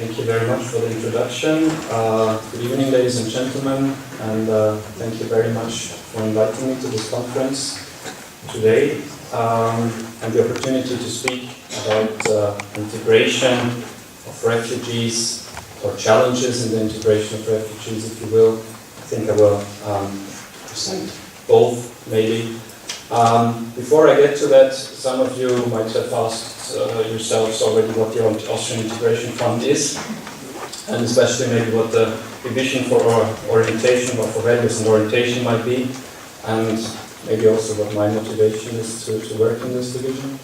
Thank you very much for the introduction. Good evening, ladies and gentlemen, and thank you very much for inviting me to this conference today and the opportunity to speak about integration of refugees or challenges in the integration of refugees, if you will. I think I will present both, maybe. Before I get to that, some of you might have asked yourselves already what the Austrian Integration Fund is, and especially maybe what the vision for orientation or for values and orientation might be, and maybe also what my motivation is to work in this division.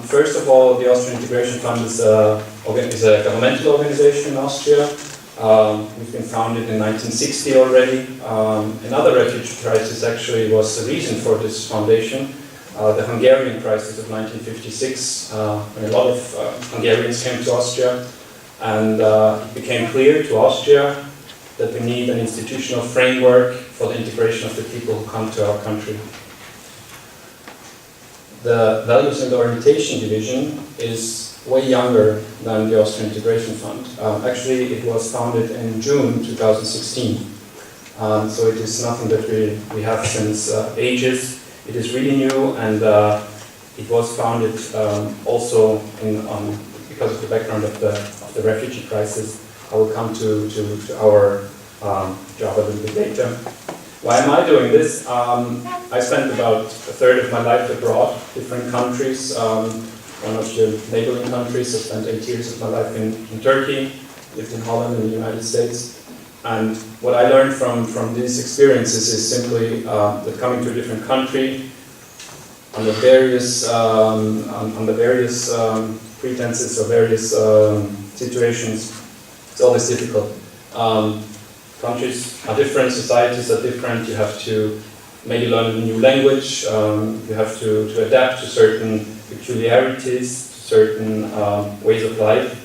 First of all, the Austrian Integration Fund is a governmental organization in Austria. We've been founded in 1960 already. Another refugee crisis actually was the reason for this foundation. The Hungarian crisis of 1956, when a lot of Hungarians came to Austria, and it became clear to Austria that we need an institutional framework for the integration of the people who come to our country. The Values and Orientation Division is way younger than the Austrian Integration Fund. Actually, it was founded in June 2016. So it is nothing that we have since ages. It is really new, and it was founded also because of the background of the refugee crisis. I will come to our job a little bit later. Why am I doing this? I spent about a third of my life abroad, different countries. One of the neighboring countries. I spent 8 years of my life in Turkey, lived in Holland and the United States. And what I learned from these experiences is simply that coming to a different country under various pretenses or various situations, it's always difficult. Countries are different, societies are different. You have to maybe learn a new language. You have to adapt to certain peculiarities, to certain ways of life,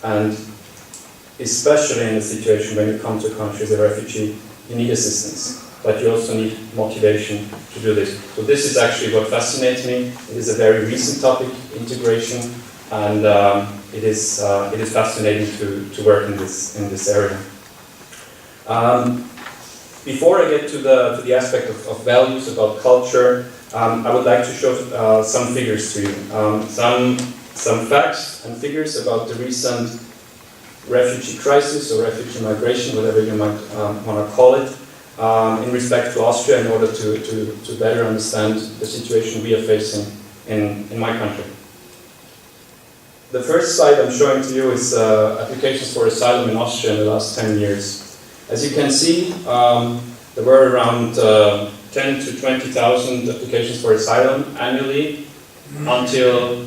and especially in a situation when you come to a country as a refugee, you need assistance, but you also need motivation to do this. So this is actually what fascinates me. It is a very recent topic, integration, and it is fascinating to work in this area. Before I get to the aspect of values, about culture, I would like to show some figures to you, some facts and figures about the recent refugee crisis or refugee migration, whatever you might want to call it, in respect to Austria, in order to better understand the situation we are facing in my country. The first slide I'm showing to you is applications for asylum in Austria in the last 10 years. As you can see, there were around 10 to 20,000 applications for asylum annually until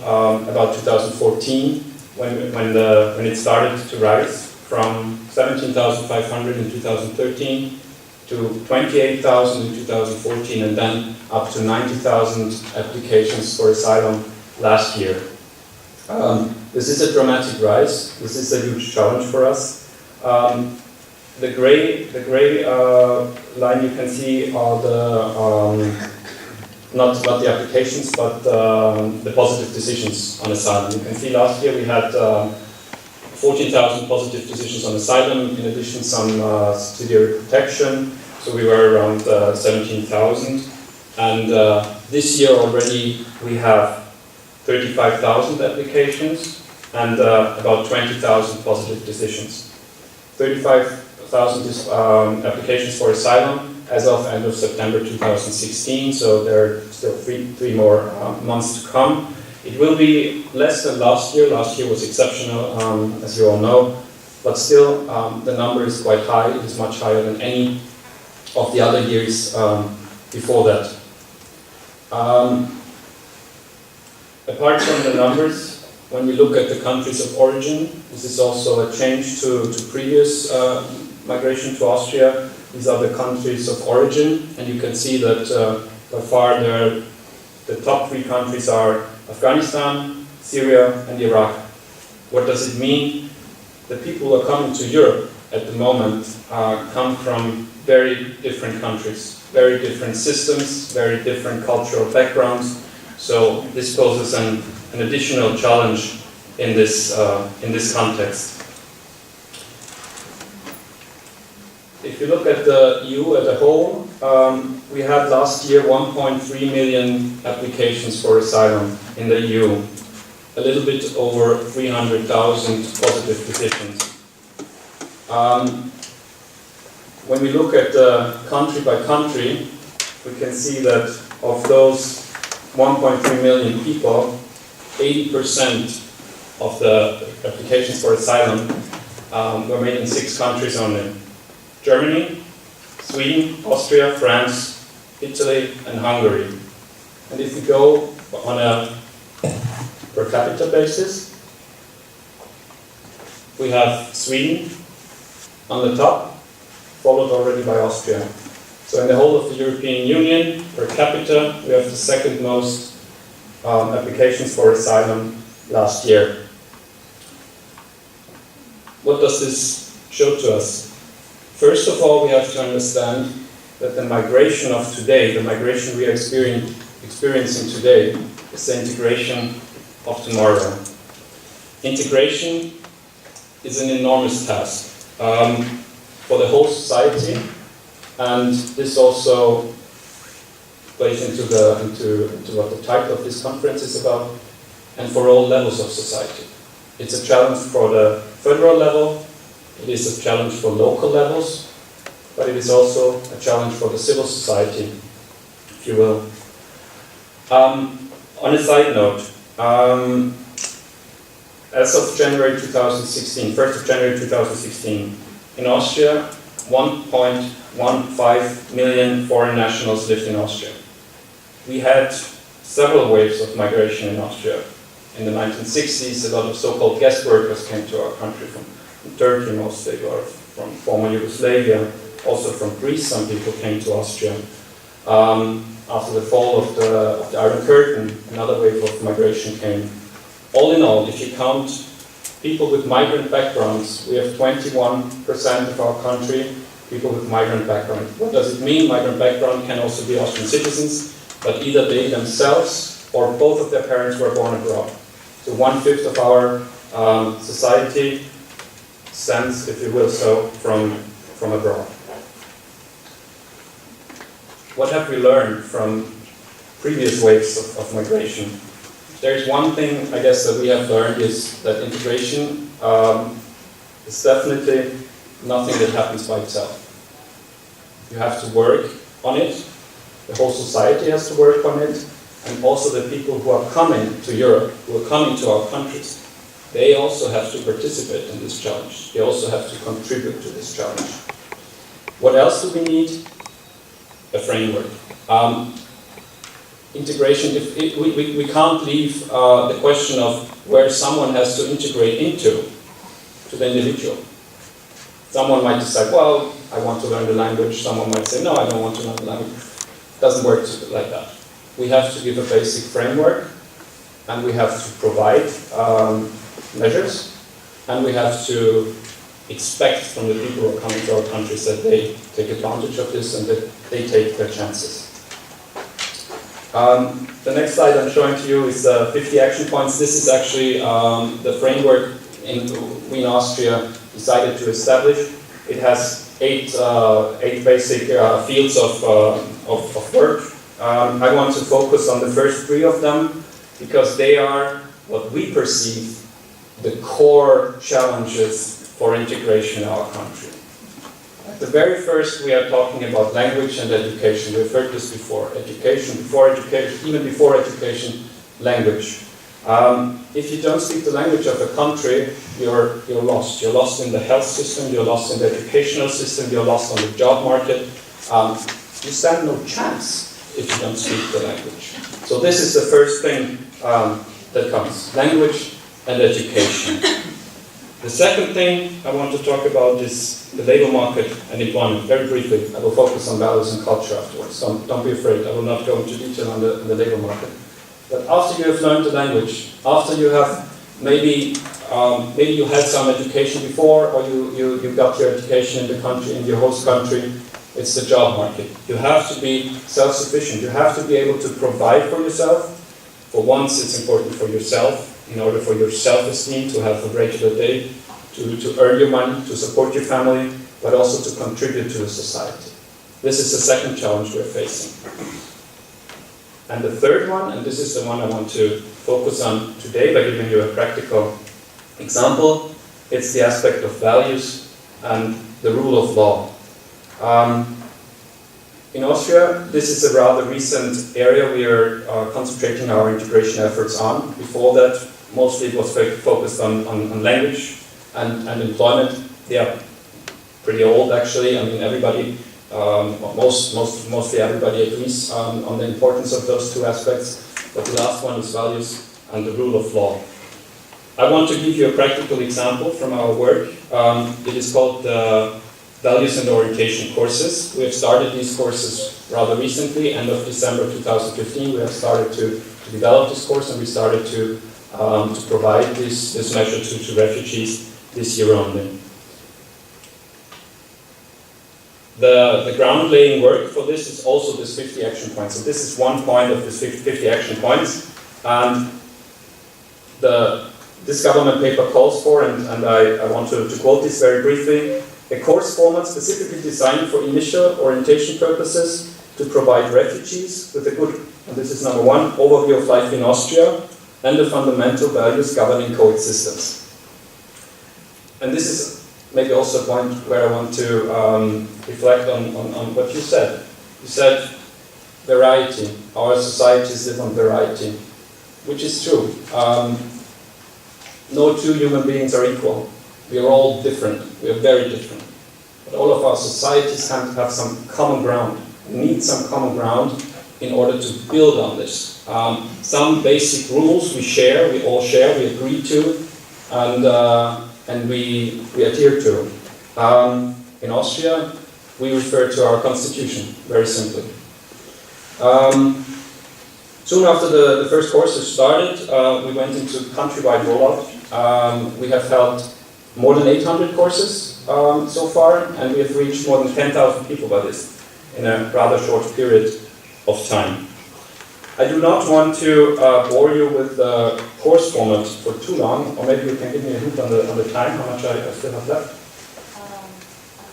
about 2014, when it started to rise from 17,500 in 2013 to 28,000 in 2014, and then up to 90,000 applications for asylum last year. This is a dramatic rise. This is a huge challenge for us. The gray line you can see are the not the applications, but the positive decisions on asylum. You can see last year we had 14,000 positive decisions on asylum, in addition some subsidiary protection, so we were around 17,000. And this year already we have 35,000 applications and about 20,000 positive decisions. 35,000 applications for asylum as of end of September 2016, so there are still three more months to come. It will be less than last year. Last year was exceptional, as you all know, but still the number is quite high. It is much higher than any of the other years before that. Apart from the numbers, when we look at the countries of origin, this is also a change to previous migration to Austria. These are the countries of origin, and you can see that by far the top three countries are Afghanistan, Syria, and Iraq. What does it mean? The people who are coming to Europe at the moment come from very different countries, very different systems, very different cultural backgrounds. So this poses an additional challenge in this context. if you look at the EU as a whole, we had last year 1.3 million applications for asylum in the EU. A little bit over 300,000 positive petitions. When we look at country by country, we can see that of those 1.3 million people, 80% of the applications for asylum were made in 6 countries only. Germany, Sweden, Austria, France, Italy, and Hungary. And if we go on a per capita basis, we have Sweden on the top, followed already by Austria. So in the whole of the European Union, per capita, we have the second most applications for asylum last year. What does this show to us? First of all, we have to understand that the migration of today, the migration we are experiencing today, is the integration of tomorrow. Integration is an enormous task for the whole society, and this also plays into what the title of this conference is about, and for all levels of society. It's a challenge for the federal level, it is a challenge for local levels, but it is also a challenge for the civil society, if you will. On a side note, as of January 2016, 1st of January 2016, in Austria, 1.15 million foreign nationals lived in Austria. We had several waves of migration in Austria. In the 1960s, a lot of so-called guest workers came to our country from Turkey mostly, or from former Yugoslavia. Also from Greece, some people came to Austria. After the fall of the Iron Curtain, another wave of migration came. All in all, if you count people with migrant backgrounds, we have 21% of our country people with migrant background. What does it mean? Migrant background can also be Austrian citizens, but either they themselves or both of their parents were born abroad. So 1/5 of our society stems, if you will, so from abroad. What have we learned from previous waves of migration? There's one thing, I guess, that we have learned is that integration is definitely nothing that happens by itself. You have to work on it, the whole society has to work on it, and also the people who are coming to Europe, who are coming to our countries, they also have to participate in this challenge. They also have to contribute to this challenge. What else do we need? A framework. Integration, we can't leave the question of where someone has to integrate into to the individual. Someone might decide, well, I want to learn the language. Someone might say, no, I don't want to learn the language. It doesn't work like that. We have to give a basic framework, and we have to provide measures, and we have to expect from the people who are coming to our countries that they take advantage of this and that they take their chances. The next slide I'm showing to you is 50 action points. This is actually the framework we in Austria decided to establish. It has eight basic fields of work. I want to focus on the first 3 of them because they are what we perceive the core challenges for integration in our country. At the very first, we are talking about language and education. We've heard this before. Education, before education, even before education, language. If you don't speak the language of a country, you're lost. You're lost in the health system, you're lost in the educational system, you're lost on the job market. You stand no chance if you don't speak the language. So this is the first thing that comes, language and education. The second thing I want to talk about is the labor market and employment. Very briefly, I will focus on values and culture afterwards, so don't be afraid, I will not go into detail on the labor market. But after you have learned the language, after you have maybe you had some education before, or you got your education in the country, in your host country, it's the job market. You have to be self-sufficient. You have to be able to provide for yourself. For once, it's important for yourself, in order for your self-esteem to have a regular day, to earn your money, to support your family, but also to contribute to the society. This is the second challenge we're facing. And the third one, and this is the one I want to focus on today by giving you a practical example, it's the aspect of values and the rule of law. In Austria, this is a rather recent area we are concentrating our integration efforts on. Before that, mostly it was focused on language and employment. They are pretty old, actually. I mean, everybody, mostly everybody agrees on the importance of those two aspects. But the last one is values and the rule of law. I want to give you a practical example from our work. It is called Values and Orientation courses. We have started these courses rather recently, end of December 2015. We have started to develop this course, and we started to provide this measure to refugees this year only. The ground laying work for this is also this 50 action points. So this is one point of this 50 action points. And this government paper calls for, and I want to quote this very briefly, a course format specifically designed for initial orientation purposes to provide refugees with a good, and this is number one, overview of life in Austria and the fundamental values governing coexistence. And this is maybe also a point where I want to reflect on what you said. You said variety. Our societies live on variety, which is true. No two human beings are equal. We are all different. We are very different. But all of our societies have some common ground, need some common ground in order to build on this. Some basic rules we all share, we agree to, and we adhere to. In Austria, we refer to our constitution, very simply. Soon after the first courses started, we went into countrywide rollout. We have held more than 800 courses so far, and we have reached more than 10,000 people by this in a rather short period of time. I do not want to bore you with the course format for too long, or maybe you can give me a hint on the time, how much I still have left. I'm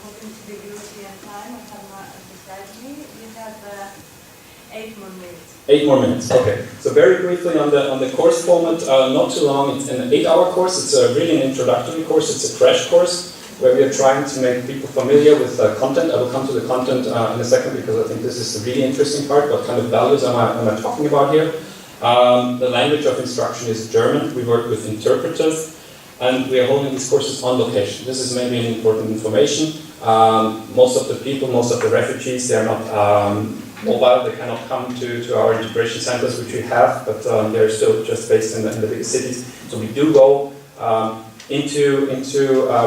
hoping to be European time. I have not beside me. You have 8 more minutes. 8 more minutes, okay. So very briefly on the course format, not too long, it's an 8-hour course. It's really an introductory course, it's a crash course where we are trying to make people familiar with content. I will come to the content in a second because I think this is the really interesting part. What kind of values am I talking about here? The language of instruction is German. We work with interpreters, and we are holding these courses on location. This is maybe an important information. Most of the people, most of the refugees, they are not mobile. They cannot come to our integration centers, which we have, but they're still just based in the big cities. So we do go into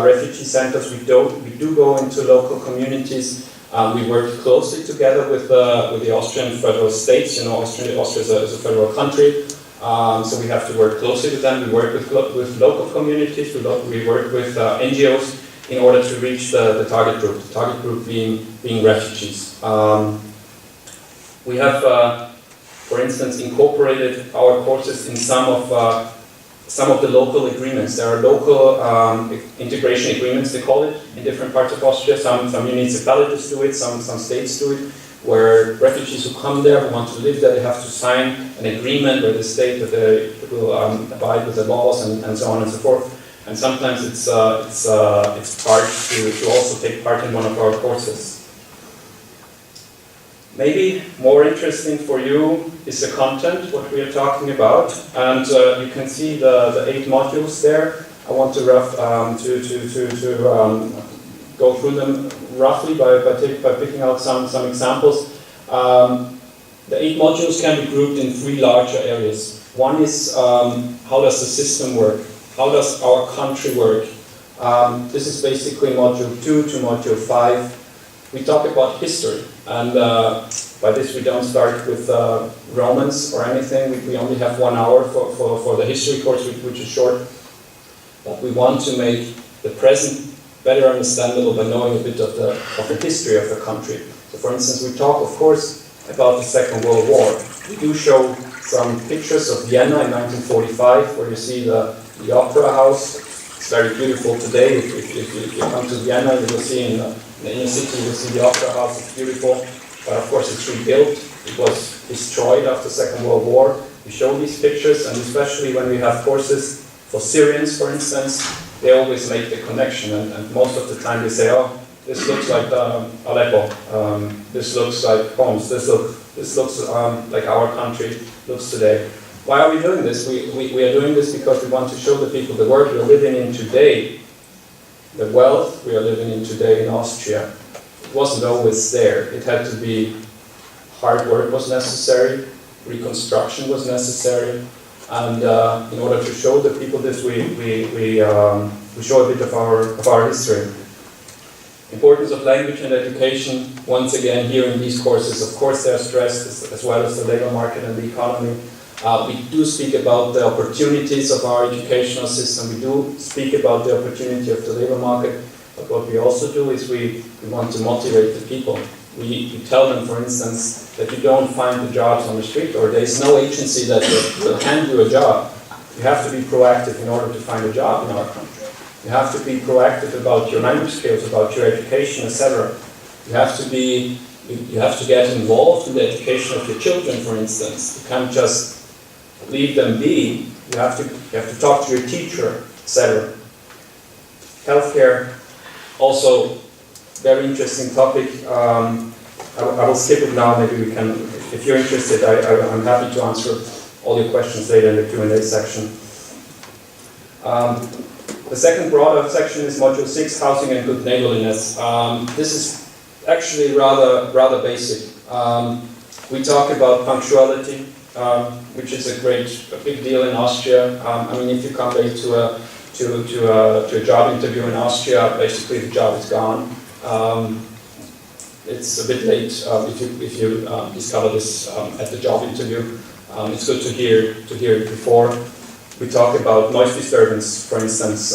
refugee centers. We do go into local communities. We work closely together with the Austrian federal states. You know, Austria is a federal country, so we have to work closely with them. We work with local communities. We work with NGOs in order to reach the target group. The target group being refugees. We have, for instance, incorporated our courses in some of the local agreements. There are local integration agreements, they call it, in different parts of Austria. Some municipalities do it, some states do it, where refugees who come there, who want to live there, they have to sign an agreement where they state that they will abide with the laws and so on and so forth. And sometimes it's hard to also take part in one of our courses. Maybe more interesting for you is the content, what we are talking about, and you can see the 8 modules there. I want to go through them roughly by picking out some examples. The 8 modules can be grouped in 3 larger areas. One is how does the system work? How does our country work? This is basically module 2 to module 5. We talk about history, and by this we don't start with Romans or anything. We only have 1 hour for the history course, which is short. But we want to make the present better understandable by knowing a bit of the history of the country. So for instance, we talk, of course, about the Second World War. We do show some pictures of Vienna in 1945, where you see the opera house It's very beautiful today. If you come to Vienna, you will see in the inner city, you will see the Opera House. It's beautiful, but of course it's rebuilt. It was destroyed after the Second World War. We show these pictures, and especially when we have courses for Syrians, for instance, they always make the connection, and most of the time they say, oh, this looks like Aleppo, this looks like Homs, this looks like our country looks today. Why are we doing this? We are doing this because we want to show the people the world we are living in today, the wealth we are living in today in Austria. It wasn't always there. It had to be, hard work was necessary, reconstruction was necessary, and in order to show the people this, we show a bit of our history. Importance of language and education, once again here in these courses, of course they are stressed, as well as the labor market and the economy. We do speak about the opportunities of our educational system, we do speak about the opportunity of the labor market, but what we also do is we want to motivate the people. We tell them, for instance, that you don't find the jobs on the street, or there is no agency that will hand you a job. You have to be proactive in order to find a job in our country. You have to be proactive about your language skills, about your education, etc. You have to get involved in the education of your children, for instance. You can't just leave them be. You have to talk to your teacher, etc. Healthcare, also very interesting topic. I will skip it now. Maybe we can, if you're interested, I'm happy to answer all your questions later in the Q&A section. The second broader section is Module 6, Housing and Good Neighborliness. This is actually rather basic. We talk about punctuality, which is a big deal in Austria. I mean, if you come late to a job interview in Austria, basically the job is gone. It's a bit late if you discover this at the job interview. It's good to hear it before. We talk about noise disturbance, for instance.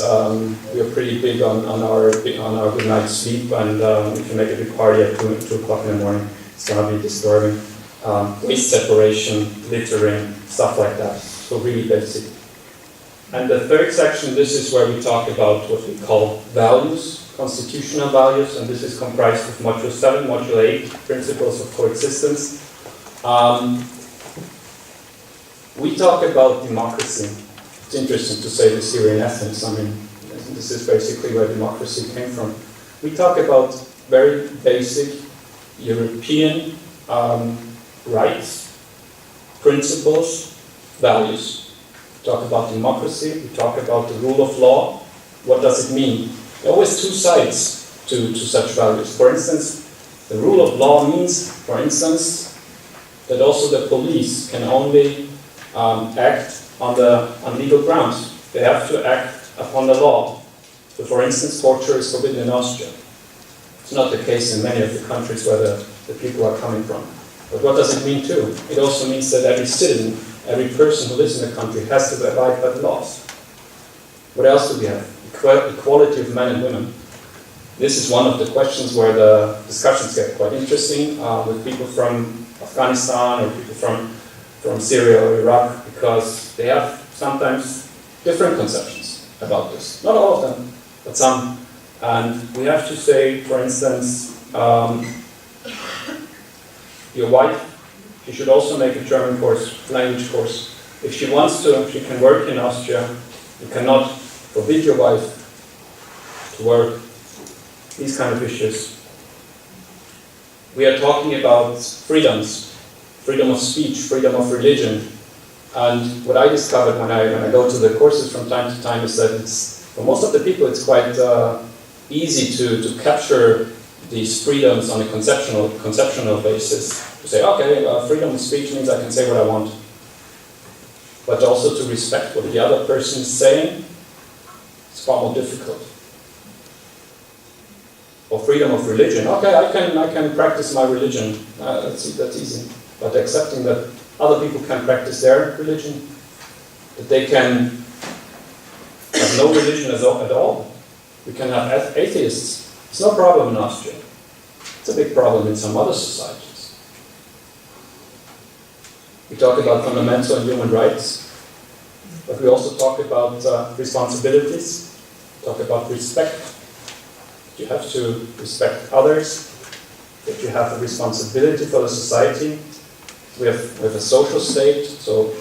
We are pretty big on our good night's sleep, and if you make a big party at 2 o'clock in the morning, it's going to be disturbing. Waste separation, littering, stuff like that. So really basic. And the third section, this is where we talk about what we call values, constitutional values, and this is comprised of Module 7, Module 8, Principles of Coexistence. We talk about democracy. It's interesting to say this here in Athens. I mean, this is basically where democracy came from. We talk about very basic European rights, principles, values. We talk about democracy, we talk about the rule of law. What does it mean? There are always two sides to such values. For instance, the rule of law means, for instance, that also the police can only act on legal grounds. They have to act upon the law. So, for instance, torture is forbidden in Austria. It's not the case in many of the countries where the people are coming from. But what does it mean too? It also means that every citizen, every person who lives in the country has to abide by the laws. What else do we have? Equality of men and women. This is one of the questions where the discussions get quite interesting with people from Afghanistan or people from Syria or Iraq, because they have sometimes different conceptions about this. Not all of them, but some. And we have to say, for instance, your wife, she should also make a German course, language course. If she wants to, she can work in Austria. You cannot forbid your wife to work. These kind of issues. We are talking about freedoms, freedom of speech, freedom of religion. And what I discovered when I go to the courses from time to time is that for most of the people it's quite easy to capture these freedoms on a conceptual basis. To say, okay, freedom of speech means I can say what I want. But also to respect what the other person is saying, it's far more difficult. Or freedom of religion, okay, I can practice my religion, that's easy. But accepting that other people can practice their religion, that they can have no religion at all. We can have atheists. It's no problem in Austria. It's a big problem in some other societies. We talk about fundamental and human rights, but we also talk about responsibilities. talk about respect. You have to respect others, that you have a responsibility for the society. We have a social state, so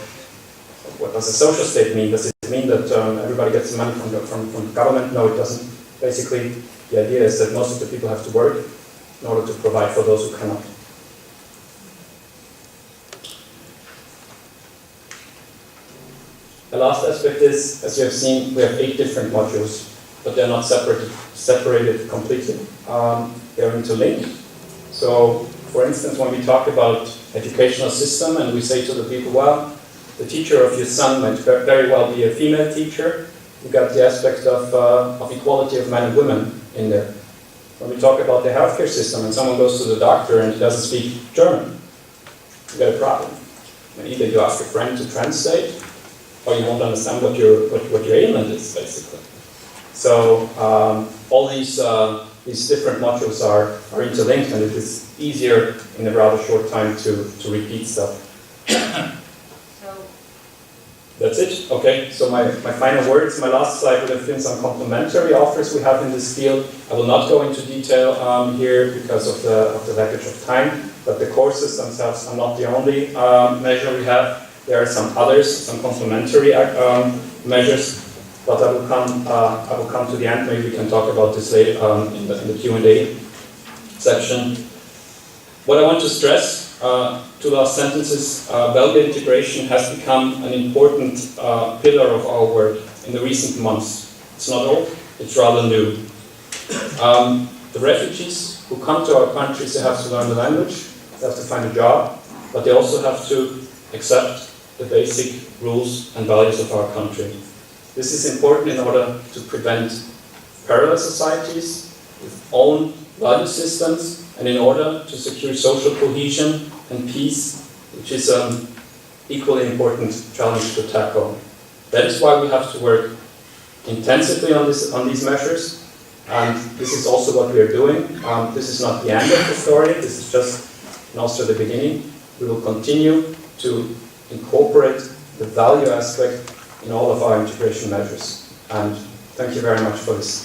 what does a social state mean? Does it mean that everybody gets money from the government? No, it doesn't. Basically, the idea is that most of the people have to work in order to provide for those who cannot. The last aspect is, as you have seen, we have 8 different modules, but they're not separated completely. They're interlinked. So, for instance, when we talk about educational system and we say to the people, well, the teacher of your son might very well be a female teacher, you got the aspect of equality of men and women in there. When we talk about the healthcare system and someone goes to the doctor and he doesn't speak German, you got a problem. And either you ask a friend to translate, or you won't understand what your ailment is, basically. So all these different modules are interlinked, and it is easier in a rather short time to repeat stuff. So that's it. Okay. So my final words, my last slide would have been some complementary offers we have in this field. I will not go into detail here because of the lack of time. But the courses themselves are not the only measure we have. There are some others, some complementary measures, but I will come to the end. Maybe we can talk about this later in the Q&A section. What I want to stress, 2 last sentences, value integration has become an important pillar of our work in the recent months. It's not old, it's rather new. The refugees who come to our countries, they have to learn the language, they have to find a job, but they also have to accept the basic rules and values of our country. This is important in order to prevent parallel societies with own value systems and in order to secure social cohesion and peace, which is an equally important challenge to tackle. That is why we have to work intensively on these measures, and this is also what we are doing. This is not the end of the story, this is just also the beginning. We will continue to incorporate the value aspect in all of our integration measures. And thank you very much for this.